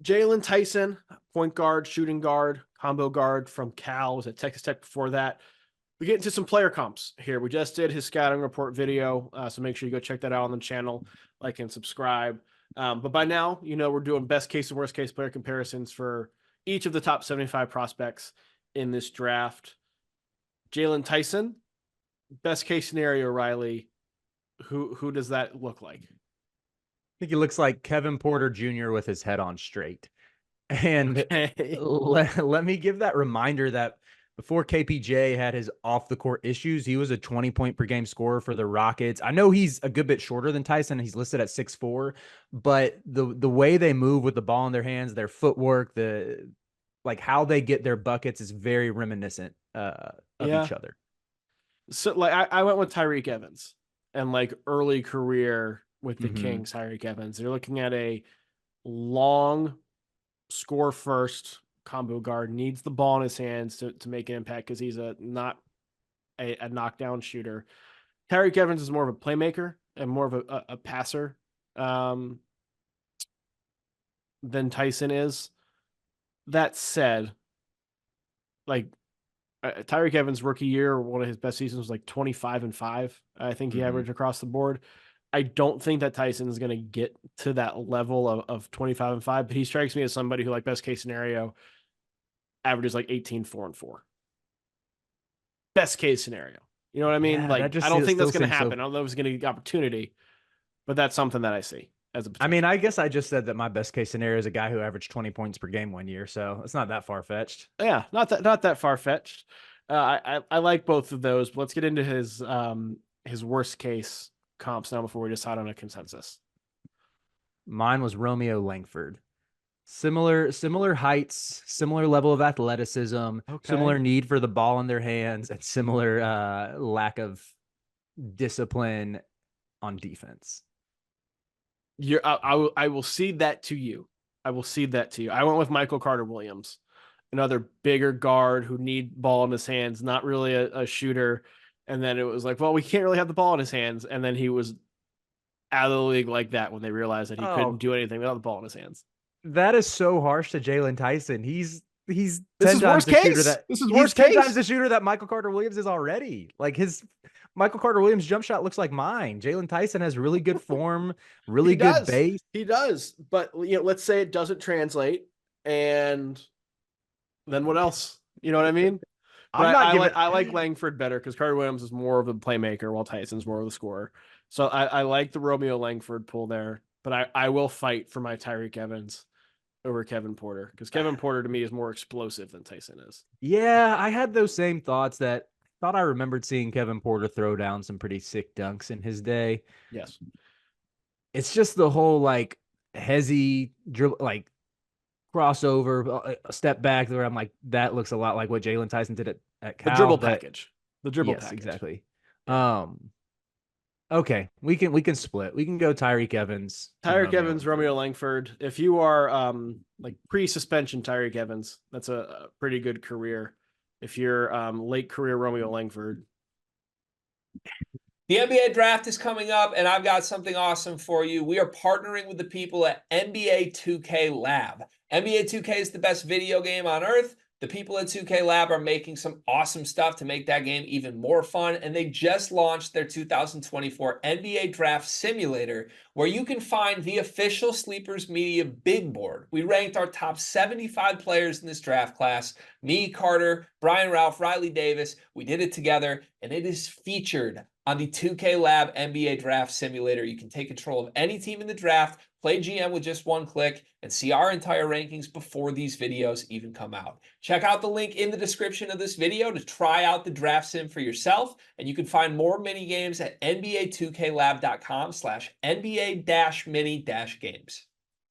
Jaylon Tyson, point guard, shooting guard, combo guard from Cal, was at Texas Tech before that. We get into some player comps here. We just did his scouting report video, so make sure you go check that out on the channel, like and subscribe. But by now, we're doing best case and worst case player comparisons for each of the top 75 prospects in this draft. Jaylon Tyson, best case scenario, Riley. Who does that look like? I think he looks like Kevin Porter Jr. with his head on straight. And Okay. let me give that reminder that before KPJ had his off the court issues, he was a 20 point per game scorer for the Rockets. I know he's a good bit shorter than Tyson. He's listed at 6'4", but the way they move with the ball in their hands, their footwork, how they get their buckets is very reminiscent of Yeah. each other. So I went with Tyreek Evans and early career with the Mm-hmm. Kings, Tyreek Evans. They're looking at a long score first combo guard, needs the ball in his hands to make an impact because he's not a knockdown shooter. Tyreek Evans is more of a playmaker and more of a passer than Tyson is. That said, like Tyreek Evans' rookie year, one of his best seasons was like 25-5. I think he Mm-hmm. averaged across the board. I don't think that Tyson is going to get to that level of 25-5, but he strikes me as somebody who, best case scenario, averages 18-4-4. Best case scenario. You know what I mean? Yeah, that I just don't think that's still going to seems happen. so. I don't know if it's going to get opportunity, but that's something that I see as a I mean, potential. I guess I just said that my best case scenario is a guy who averaged 20 points per game one year, so it's not that far fetched. Yeah, not that far fetched. I like both of those. But let's get into his worst case comps now before we decide on a consensus. Mine was Romeo Langford. Similar heights, similar level of athleticism, Okay. similar need for the ball in their hands, and similar lack of discipline on defense. I will cede that to you. I will cede that to you. I went with Michael Carter Williams, another bigger guard who need ball in his hands, not really a shooter. And then it was like, well, we can't really have the ball in his hands. And then he was out of the league like that when they realized that he couldn't Oh, do anything without the ball in his hands. that is so harsh to Jaylon Tyson. He's This 10 is times worst the shooter case. that This is he's worst 10 times case. the shooter that Michael Carter Williams is already. Like his Michael Carter Williams jump shot looks like mine. Jaylon Tyson has really good form, He really good does. base. He does. But let's say it doesn't translate, and then what else? You know what I mean? I'm But not giving I like Langford better because Carter Williams is more of a playmaker while Tyson's more of a scorer. So I like the Romeo Langford pull there. But I will fight for my Tyreek Evans over Kevin Porter because Kevin Porter to me is more explosive than Tyson is. Yeah, I had those same thoughts that thought I remembered seeing Kevin Porter throw down some pretty sick dunks in his day. Yes. It's just the whole hezzy dribble, crossover, a step back where I'm like, that looks a lot like what Jaylon Tyson did at The Cal. dribble But package. The dribble yes, package. exactly. Yeah. Okay, we can split. We can go Tyreek Evans and Tyreek Romeo Evans, Langford. Romeo Langford. If you are pre-suspension Tyreek Evans, that's a pretty good career. If you're late career Romeo Langford, The NBA draft is coming up, and I've got something awesome for you. We are partnering with the people at NBA 2K Lab. NBA 2K is the best video game on earth. The people at 2K Lab are making some awesome stuff to make that game even more fun, and they just launched their 2024 NBA Draft Simulator, where you can find the official Sleepers Media big board. We ranked our top 75 players in this draft class. Me, Carter, Brian Ralph, Riley Davis. We did it together, and it is featured on the 2K Lab NBA Draft Simulator. You can take control of any team in the draft, play GM with just one click, and see our entire rankings before these videos even come out. Check out the link in the description of this video to try out the draft sim for yourself, and you can find more mini games at nba2klab.com/NBA-mini-games.